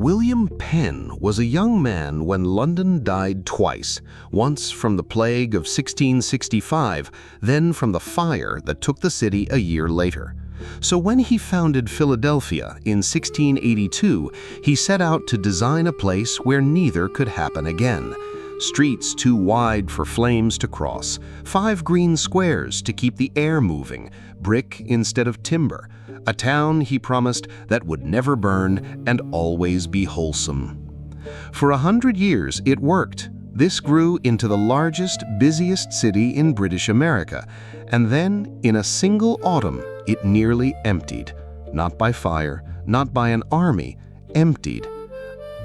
William Penn was a young man when London died twice, once from the plague of 1665, then from the fire that took the city a year later. So when he founded Philadelphia in 1682, he set out to design a place where neither could happen again. Streets too wide for flames to cross, 5 green squares to keep the air moving, brick instead of timber, a town, he promised, that would never burn and always be wholesome. For 100 years it worked. This grew into the largest, busiest city in British America, and then, in a single autumn, it nearly emptied. Not by fire, not by an army, emptied.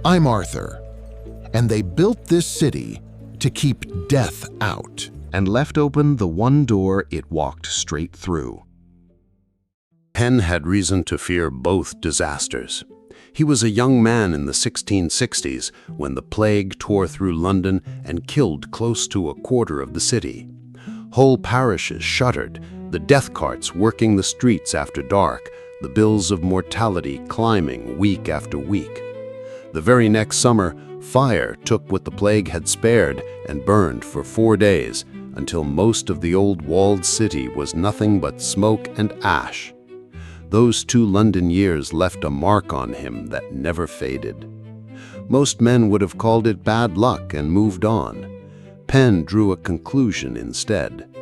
I'm Arthur, and they built this city to keep death out. And left open the one door it walked straight through. Penn had reason to fear both disasters. He was a young man in the 1660s when the plague tore through London and killed close to a quarter of the city. Whole parishes shuttered, the death carts working the streets after dark, the bills of mortality climbing week after week. The very next summer, fire took what the plague had spared and burned for 4 days, until most of the old walled city was nothing but smoke and ash. Those 2 London years left a mark on him that never faded. Most men would have called it bad luck and moved on. Penn drew a conclusion instead.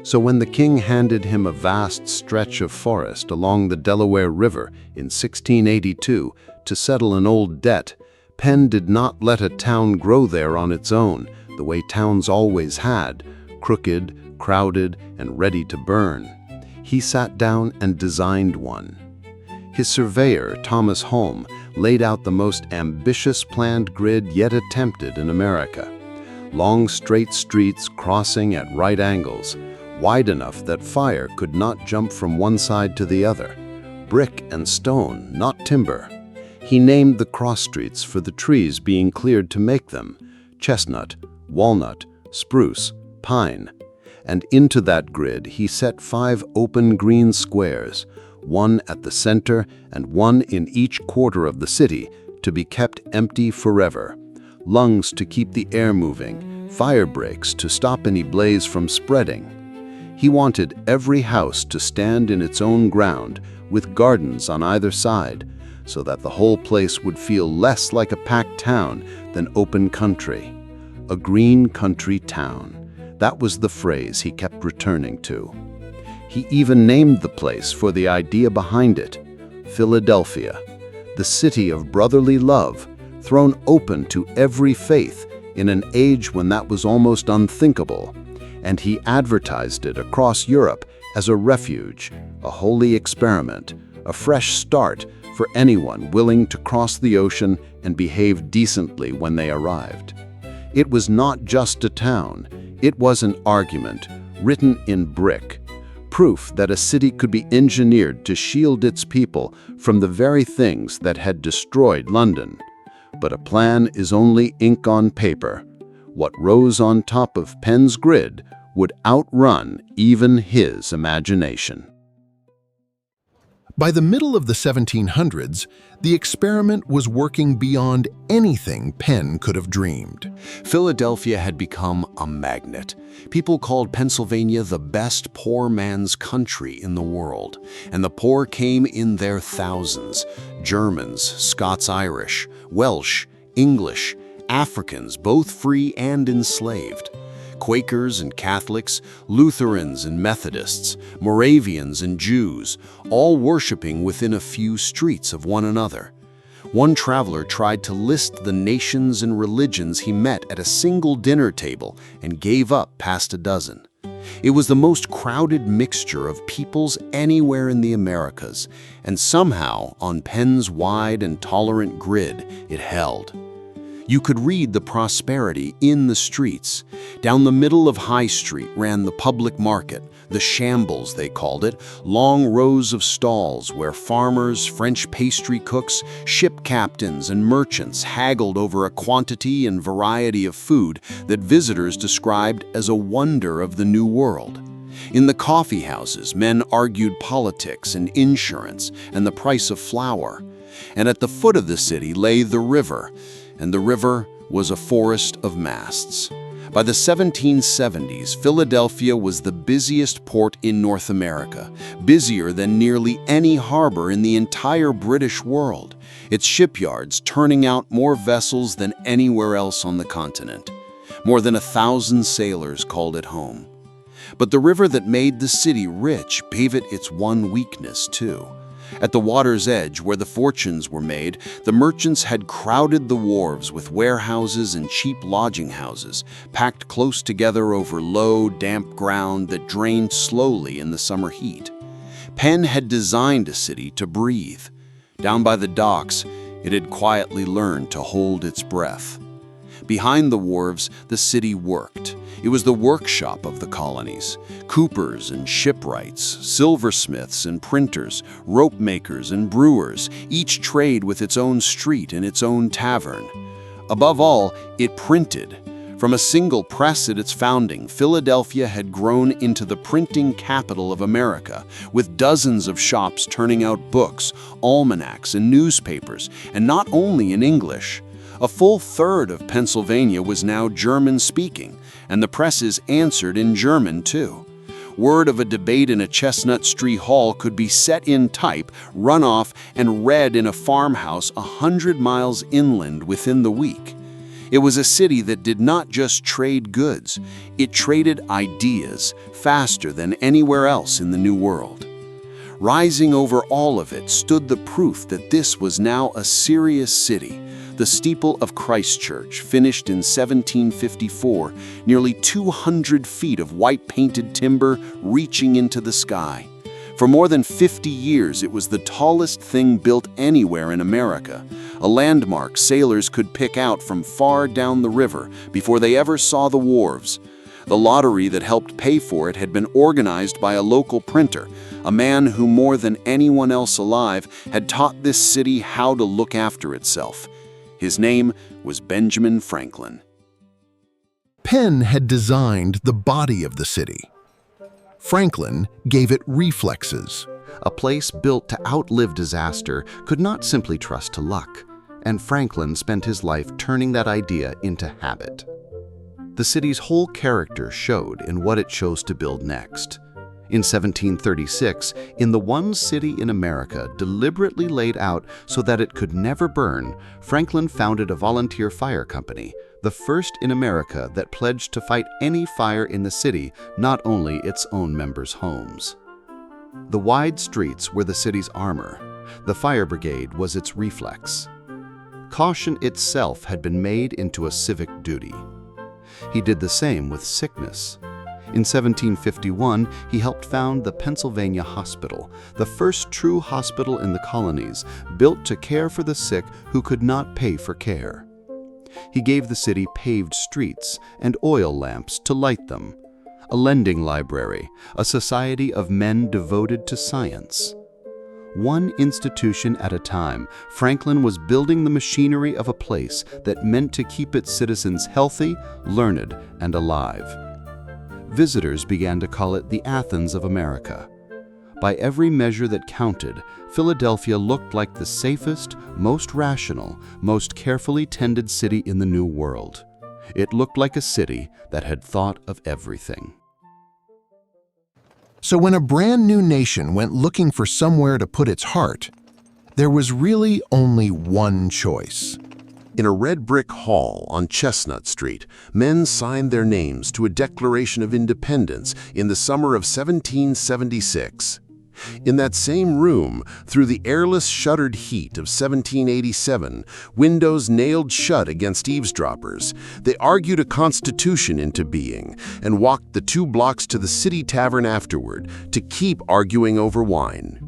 So when the king handed him a vast stretch of forest along the Delaware River in 1682 to settle an old debt, Penn did not let a town grow there on its own, the way towns always had, crooked, crowded, and ready to burn. He sat down and designed one. His surveyor, Thomas Holme, laid out the most ambitious planned grid yet attempted in America. Long straight streets crossing at right angles, wide enough that fire could not jump from one side to the other. Brick and stone, not timber. He named the cross streets for the trees being cleared to make them: chestnut, walnut, spruce, pine. And into that grid he set 5 open green squares, one at the center and one in each quarter of the city, to be kept empty forever. Lungs to keep the air moving, fire breaks to stop any blaze from spreading. He wanted every house to stand in its own ground, with gardens on either side, so that the whole place would feel less like a packed town than open country. A green country town. That was the phrase he kept returning to. He even named the place for the idea behind it: Philadelphia, the city of brotherly love, thrown open to every faith in an age when that was almost unthinkable. And he advertised it across Europe as a refuge, a holy experiment, a fresh start for anyone willing to cross the ocean and behave decently when they arrived. It was not just a town. It was an argument, written in brick, proof that a city could be engineered to shield its people from the very things that had destroyed London. But a plan is only ink on paper. What rose on top of Penn's grid would outrun even his imagination. By the middle of the 1700s, the experiment was working beyond anything Penn could have dreamed. Philadelphia had become a magnet. People called Pennsylvania the best poor man's country in the world, and the poor came in their thousands: Germans, Scots-Irish, Welsh, English, Africans, both free and enslaved. Quakers and Catholics, Lutherans and Methodists, Moravians and Jews, all worshiping within a few streets of one another. One traveler tried to list the nations and religions he met at a single dinner table and gave up past a dozen. It was the most crowded mixture of peoples anywhere in the Americas, and somehow, on Penn's wide and tolerant grid, it held. You could read the prosperity in the streets. Down the middle of High Street ran the public market, the shambles they called it, long rows of stalls where farmers, French pastry cooks, ship captains, and merchants haggled over a quantity and variety of food that visitors described as a wonder of the New World. In the coffee houses, men argued politics and insurance and the price of flour. And at the foot of the city lay the river, and the river was a forest of masts. By the 1770s, Philadelphia was the busiest port in North America, busier than nearly any harbor in the entire British world, its shipyards turning out more vessels than anywhere else on the continent. More than 1,000 sailors called it home. But the river that made the city rich gave it its one weakness, too. At the water's edge, where the fortunes were made, the merchants had crowded the wharves with warehouses and cheap lodging houses, packed close together over low, damp ground that drained slowly in the summer heat. Penn had designed a city to breathe. Down by the docks, it had quietly learned to hold its breath. Behind the wharves, the city worked. It was the workshop of the colonies. Coopers and shipwrights, silversmiths and printers, rope makers and brewers, each trade with its own street and its own tavern. Above all, it printed. From a single press at its founding, Philadelphia had grown into the printing capital of America, with dozens of shops turning out books, almanacs, and newspapers, and not only in English. A full third of Pennsylvania was now German-speaking, and the presses answered in German, too. Word of a debate in a Chestnut Street hall could be set in type, run off, and read in a farmhouse 100 miles inland within the week. It was a city that did not just trade goods, it traded ideas faster than anywhere else in the New World. Rising over all of it stood the proof that this was now a serious city. The steeple of Christ Church, finished in 1754, nearly 200 feet of white-painted timber reaching into the sky. For more than 50 years, it was the tallest thing built anywhere in America, a landmark sailors could pick out from far down the river before they ever saw the wharves. The lottery that helped pay for it had been organized by a local printer, a man who more than anyone else alive had taught this city how to look after itself. His name was Benjamin Franklin. Penn had designed the body of the city. Franklin gave it reflexes. A place built to outlive disaster could not simply trust to luck, and Franklin spent his life turning that idea into habit. The city's whole character showed in what it chose to build next. In 1736, in the one city in America deliberately laid out so that it could never burn, Franklin founded a volunteer fire company, the first in America that pledged to fight any fire in the city, not only its own members' homes. The wide streets were the city's armor. The fire brigade was its reflex. Caution itself had been made into a civic duty. He did the same with sickness. In 1751, he helped found the Pennsylvania Hospital, the first true hospital in the colonies, built to care for the sick who could not pay for care. He gave the city paved streets and oil lamps to light them, a lending library, a society of men devoted to science. One institution at a time, Franklin was building the machinery of a place that meant to keep its citizens healthy, learned, and alive. Visitors began to call it the Athens of America. By every measure that counted, Philadelphia looked like the safest, most rational, most carefully tended city in the New World. It looked like a city that had thought of everything. So when a brand new nation went looking for somewhere to put its heart, there was really only one choice. In a red brick hall on Chestnut Street, men signed their names to a Declaration of Independence in the summer of 1776. In that same room, through the airless shuttered heat of 1787, windows nailed shut against eavesdroppers, they argued a constitution into being and walked the 2 blocks to the city tavern afterward to keep arguing over wine.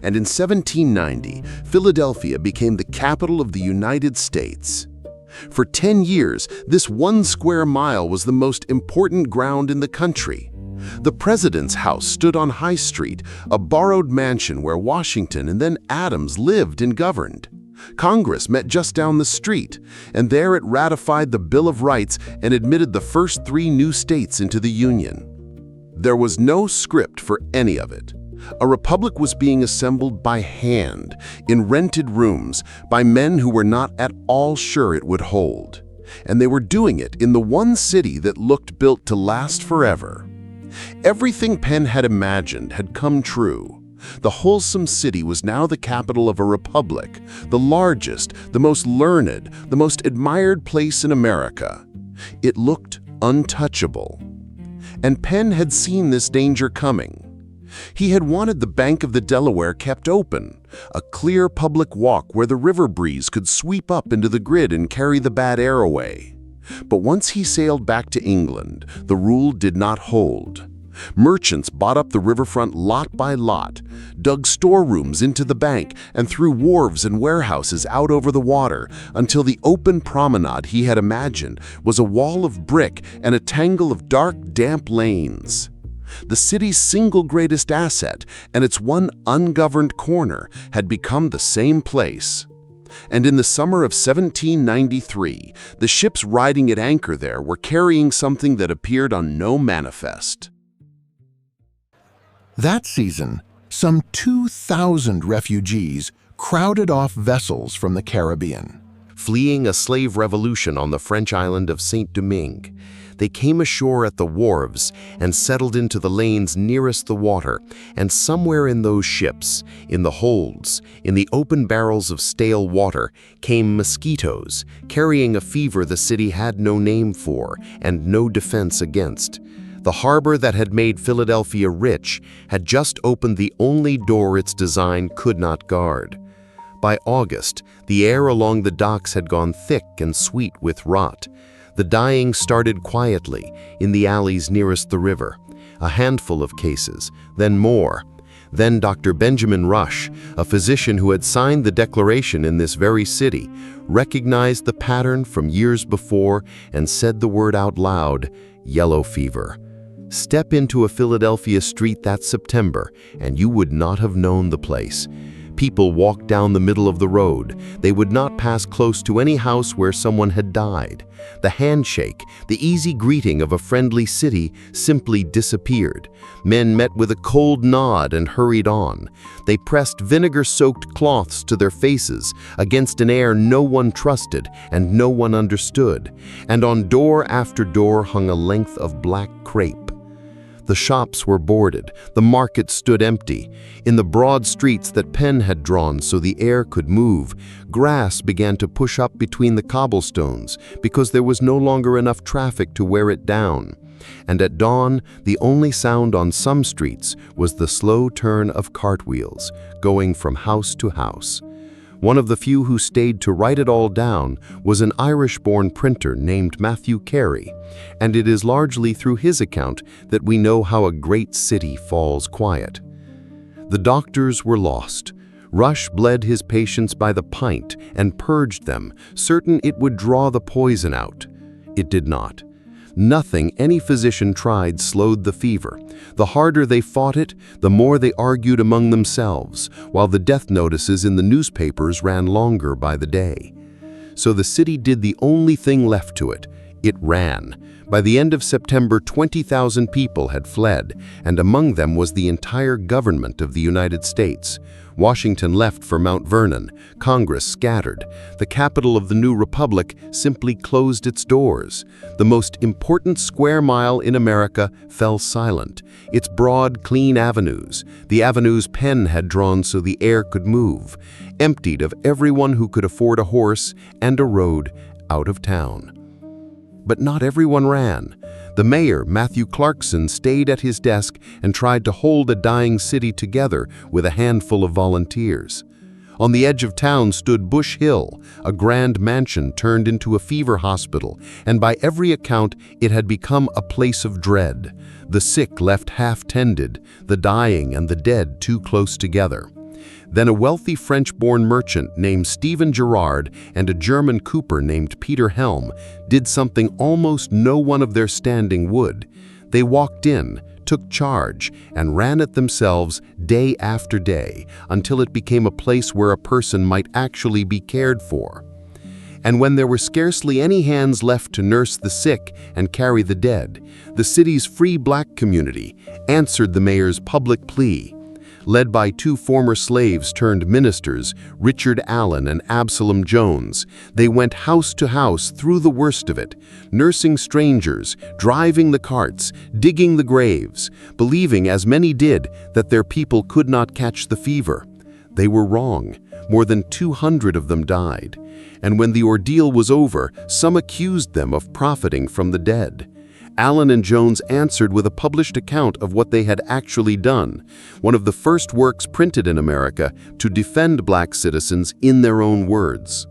And in 1790, Philadelphia became the capital of the United States. For 10 years, this 1 square mile was the most important ground in the country. The President's house stood on High Street, a borrowed mansion where Washington and then Adams lived and governed. Congress met just down the street, and there it ratified the Bill of Rights and admitted the first 3 new states into the Union. There was no script for any of it. A republic was being assembled by hand, in rented rooms, by men who were not at all sure it would hold. And they were doing it in the one city that looked built to last forever. Everything Penn had imagined had come true. The wholesome city was now the capital of a republic, the largest, the most learned, the most admired place in America. It looked untouchable. And Penn had seen this danger coming. He had wanted the bank of the Delaware kept open, a clear public walk where the river breeze could sweep up into the grid and carry the bad air away. But once he sailed back to England, the rule did not hold. Merchants bought up the riverfront lot by lot, dug storerooms into the bank, and threw wharves and warehouses out over the water until the open promenade he had imagined was a wall of brick and a tangle of dark, damp lanes. The city's single greatest asset and its one ungoverned corner had become the same place. And in the summer of 1793, the ships riding at anchor there were carrying something that appeared on no manifest. That season, some 2,000 refugees crowded off vessels from the Caribbean. Fleeing a slave revolution on the French island of Saint-Domingue, they came ashore at the wharves and settled into the lanes nearest the water, and somewhere in those ships, in the holds, in the open barrels of stale water, came mosquitoes, carrying a fever the city had no name for and no defense against. The harbor that had made Philadelphia rich had just opened the only door its design could not guard. By August, the air along the docks had gone thick and sweet with rot. The dying started quietly in the alleys nearest the river, a handful of cases, then more. Then Dr. Benjamin Rush, a physician who had signed the declaration in this very city, recognized the pattern from years before and said the word out loud, "Yellow fever." Step into a Philadelphia street that September, and you would not have known the place. People walked down the middle of the road. They would not pass close to any house where someone had died. The handshake, the easy greeting of a friendly city, simply disappeared. Men met with a cold nod and hurried on. They pressed vinegar-soaked cloths to their faces against an air no one trusted and no one understood. And on door after door hung a length of black crepe. The shops were boarded, the market stood empty. In the broad streets that Penn had drawn so the air could move, grass began to push up between the cobblestones because there was no longer enough traffic to wear it down. And at dawn, the only sound on some streets was the slow turn of cartwheels, going from house to house. One of the few who stayed to write it all down was an Irish-born printer named Matthew Carey, and it is largely through his account that we know how a great city falls quiet. The doctors were lost. Rush bled his patients by the pint and purged them, certain it would draw the poison out. It did not. Nothing any physician tried slowed the fever. The harder they fought it, the more they argued among themselves, while the death notices in the newspapers ran longer by the day. So the city did the only thing left to it. It ran. By the end of September, 20,000 people had fled, and among them was the entire government of the United States. Washington left for Mount Vernon. Congress scattered. The capital of the new republic simply closed its doors. The most important square mile in America fell silent. Its broad, clean avenues, the avenues Penn had drawn so the air could move, emptied of everyone who could afford a horse and a road out of town. But not everyone ran. The mayor, Matthew Clarkson, stayed at his desk and tried to hold a dying city together with a handful of volunteers. On the edge of town stood Bush Hill, a grand mansion turned into a fever hospital, and by every account it had become a place of dread. The sick left half-tended, the dying and the dead too close together. Then a wealthy French-born merchant named Stephen Girard and a German cooper named Peter Helm did something almost no one of their standing would. They walked in, took charge, and ran it themselves day after day until it became a place where a person might actually be cared for. And when there were scarcely any hands left to nurse the sick and carry the dead, the city's free black community answered the mayor's public plea. led by two former slaves turned ministers, Richard Allen and Absalom Jones. They went house to house through the worst of it, nursing strangers, driving the carts, digging the graves, believing, as many did, that their people could not catch the fever. They were wrong. More than 200 of them died. And when the ordeal was over, some accused them of profiting from the dead. Allen and Jones answered with a published account of what they had actually done, one of the first works printed in America to defend black citizens in their own words.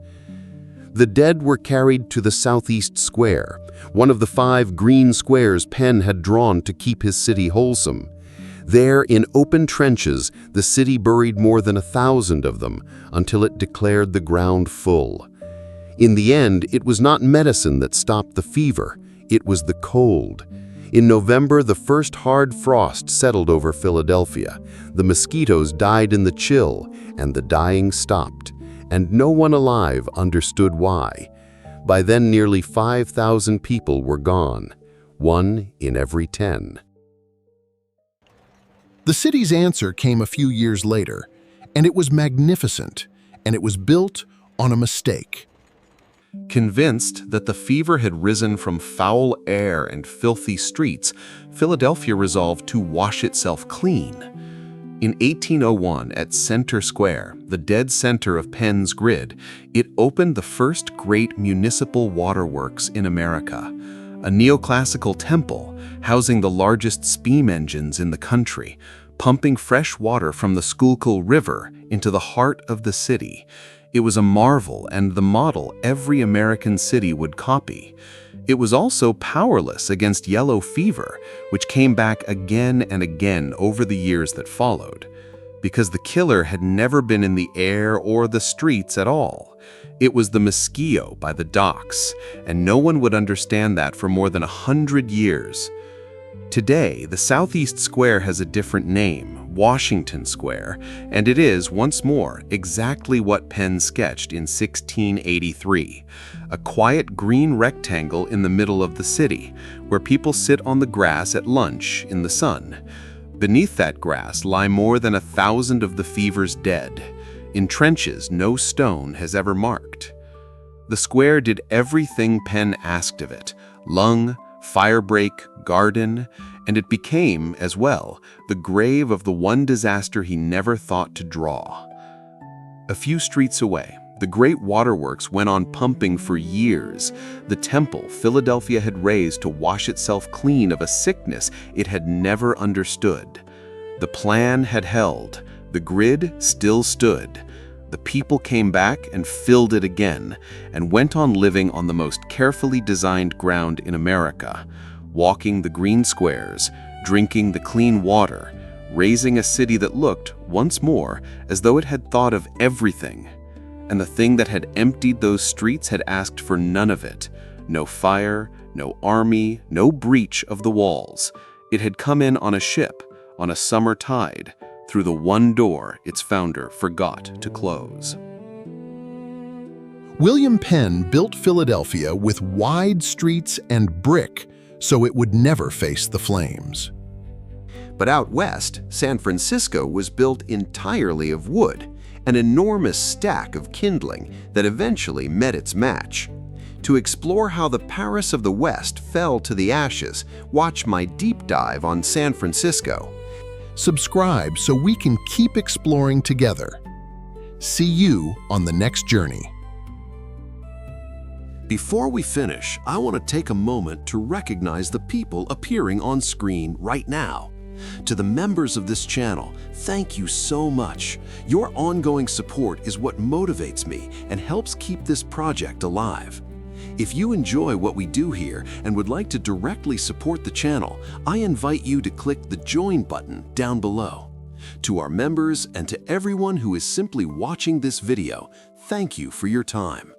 The dead were carried to the Southeast Square, one of the 5 green squares Penn had drawn to keep his city wholesome. There, in open trenches, the city buried more than 1,000 of them until it declared the ground full. In the end, it was not medicine that stopped the fever. It was the cold. In November, the first hard frost settled over Philadelphia. The mosquitoes died in the chill, and the dying stopped. And no one alive understood why. By then, nearly 5,000 people were gone, 1 in every 10. The city's answer came a few years later, and it was magnificent, and it was built on a mistake. Convinced that the fever had risen from foul air and filthy streets, Philadelphia resolved to wash itself clean. In 1801, at Center Square, the dead center of Penn's grid, it opened the first great municipal waterworks in America, a neoclassical temple housing the largest steam engines in the country, pumping fresh water from the Schuylkill River into the heart of the city. It was a marvel and the model every American city would copy. It was also powerless against yellow fever, which came back again and again over the years that followed, because the killer had never been in the air or the streets at all. It was the mosquito by the docks, and no one would understand that for more than 100 years. Today, the Southeast Square has a different name, Washington Square, and it is, once more, exactly what Penn sketched in 1683, a quiet green rectangle in the middle of the city, where people sit on the grass at lunch in the sun. Beneath that grass lie more than 1,000 of the fever's dead, in trenches no stone has ever marked. The square did everything Penn asked of it: lung, firebreak, garden, and it became, as well, the grave of the one disaster he never thought to draw. A few streets away, the great waterworks went on pumping for years. The temple Philadelphia had raised to wash itself clean of a sickness it had never understood. The plan had held. The grid still stood. The people came back and filled it again, and went on living on the most carefully designed ground in America, walking the green squares, drinking the clean water, raising a city that looked, once more, as though it had thought of everything. And the thing that had emptied those streets had asked for none of it: no fire, no army, no breach of the walls. It had come in on a ship, on a summer tide, through the one door its founder forgot to close. William Penn built Philadelphia with wide streets and brick so it would never face the flames. But out west, San Francisco was built entirely of wood, an enormous stack of kindling that eventually met its match. To explore how the Paris of the West fell to the ashes, watch my deep dive on San Francisco. Subscribe so we can keep exploring together. See you on the next journey. Before we finish, I want to take a moment to recognize the people appearing on screen right now. To the members of this channel, thank you so much. Your ongoing support is what motivates me and helps keep this project alive. If you enjoy what we do here and would like to directly support the channel, I invite you to click the Join button down below. To our members and to everyone who is simply watching this video, thank you for your time.